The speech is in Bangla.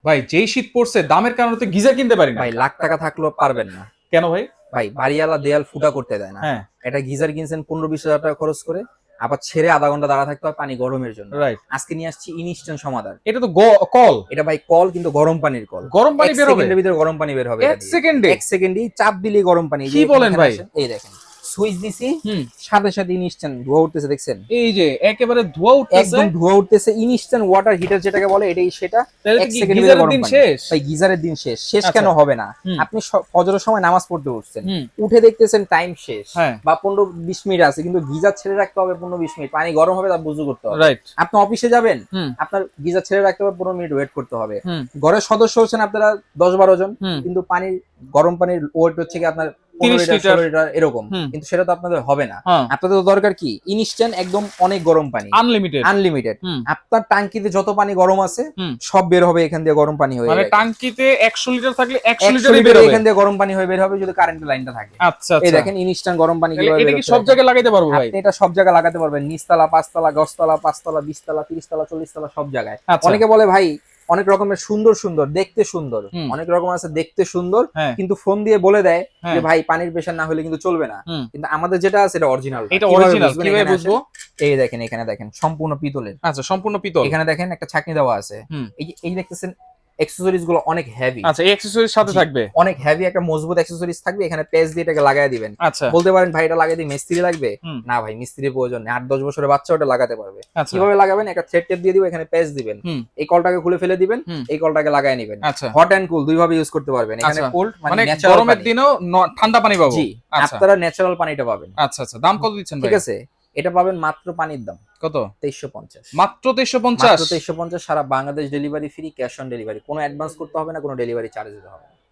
ভাই যেই শীত পড়ছে দামের কারণে তো গিজার কিনতে পারি না। ভাই লাখ টাকা থাকলেও পারবেন না। কেন ভাই? ভাই বাড়িওয়ালা দেয়াল ফুটা করতে দেয় না। হ্যাঁ, এটা গিজার কিনছেন 15-20 হাজার টাকা খরচ করে, আবার ছেড়ে আধা ঘন্টা দাঁড়া থাকতে হয় পানি গরমের জন্য। রাইট। আজকে নিয়ে আসছি ইনস্ট্যান্ট সমাধান। এটা তো কল। এটা ভাই কল, কিন্তু গরম পানির কল। গরম পানি এক বের হবে সেকেন্ডের ভিতরে গরম পানি বের হবে। এক সেকেন্ডে? এক সেকেন্ডেই চাপ দিলেই গরম পানি। কি বলেন ভাই? এই দেখেন সুইচ দিছি, হুম। সাথে সাথে ইনস্ট্যান্ট ধোয়া উঠতেছে, দেখছেন? এই যে একেবারে ধোয়া উঠতেছে। একদম ধোয়া উঠতেছে। ইনস্ট্যান্ট ওয়াটার হিটার যেটাকে বলে, এটাই সেটা। তাহলে এক তো কি সেকেন্ডের ভিতরে গিজারের গরম দিন পানি। শেষ? ভাই গিজারের দিন শেষ। শেষ আচ্ছা। কেন হবে না? হুম। আপনি ফজরের সময় নামাজ পড়তে উঠছেন, হুম। উঠে দেখতেছেন টাইম শেষ, হ্যাঁ। বা 15-20 মিনিট আছে, কিন্তু গিজার ছেড়ে রাখতে হবে 15-20 মিনিট, পানি গরম হবে তা বুঝু করতে হবে। রাইট। আপনি অফিসে যাবেন, হুম। আপনার গিজার ছেড়ে রাখতে হবে, 15 মিনিট ওয়েট করতে হবে। হুম। ঘরের সদস্য হচ্ছেন আপনারা 10-12 জন, হুম। কিন্তু পানির গরম পানির ওয়েট হচ্ছে কি আপনার 15 30 লিটার লিটার 16 লিটার এরকম। হুম। কিন্তু সেটা তো আপনাদের হবে না। হ্যাঁ। আপনাদের তো দরকার কি ইনস্ট্যান্ট একদম অনেক গরম পানি, আনলিমিটেড। আনলিমিটেড। হুম। আপনার টাঙ্কিতে যত পানি গরম আছে হুম। সব বের হবে এখান দিয়ে গরম পানি হয়ে। মানে টাঙ্কিতে 100 লিটার থাকলে 100 100 লিটারই বের লিটার হবে। এখান দিয়ে গরম পানি হয়ে বের হবে যদি কারেন্টের লাইনটা থাকে। আচ্ছা এই আচ্ছা। দেখেন ইনস্ট্যান্ট গরম পানি তাহলে কিভাবে এটা বের কি হচ্ছে সব দেখেন। জায়গায় লাগাইতে পারবো ভাই? আপনি এটা সব জায়গায় লাগাতে পারবেন, নিচতলা, পাঁচতলা, গছতলা, 5তলা, 20তলা, 30তলা, 40তলা, সব জায়গায়। আচ্ছা। অনেকে বলে ভাই অনেক রকমের সুন্দর সুন্দর দেখতে সুন্দর, হুম। অনেক রকম আছে দেখতে সুন্দর, হ্যাঁ। কিন্তু ফোন দিয়ে বলে দেয় হ্যাঁ। যে ভাই পানির প্রেশার না হলে কিন্তু চলবে না। হুম। কিন্তু আমাদের যেটা আছে এটা অরিজিনাল। এটা অরিজিনাল কিভাবে বুঝবো? এই দেখেন, এখানে দেখেন সম্পূর্ণ পিতলের। আচ্ছা, সম্পূর্ণ পিতল। এখানে দেখেন একটা ছাকনি দেওয়া আছে। হুম। এই দেখতেছেন অ্যাকসেসরিজ গুলো অনেক হেভি। আচ্ছা, এই অ্যাকসেসরিজ সাথে থাকবে? অনেক হেভি একটা মজবুত অ্যাকসেসরিজ থাকবে। এখানে পেজ দিয়ে এটাকে লাগায় দিবেন। আচ্ছা। বলতে পারেন ভাই এটা লাগাই দিই মিস্ত্রি লাগবে? হুম। না ভাই, মিস্ত্রির প্রয়োজন নেই। 8-10 বছরের বাচ্চা ওটা লাগাতে পারবে। আচ্ছা। কিভাবে লাগাবেন? একটা থ্রেড টেপ দিয়ে দিব, এখানে পেজ দিবেন, হুম। এই কলটাকে খুলে ফেলে দিবেন, হুম। এই কলটাকে লাগায় নেবেন। আচ্ছা। হট এন্ড কুল দুই ভাবে ইউজ করতে পারবেন। এখানে আচ্ছা। কোল্ড মানে মানে ন্যাচারাল গরমের পানি। দিনেও ঠান্ডা পানি পাবো? জি, আচ্ছা আপনারা ন্যাচারাল পানিটা পাবেন। আচ্ছা। আচ্ছা, দাম কত দিচ্ছেন ভাই? ঠিক আছে, এটা পাবেন মাত্র পানির দাম কত? 2350। মাত্র মাত্র 2350? 2350, সারা Bangladesh delivery free, cash on delivery. কোনো অ্যাডভান্স করতে হবে না, কোনো ডেলিভারি চার্জ দিতে হবে না।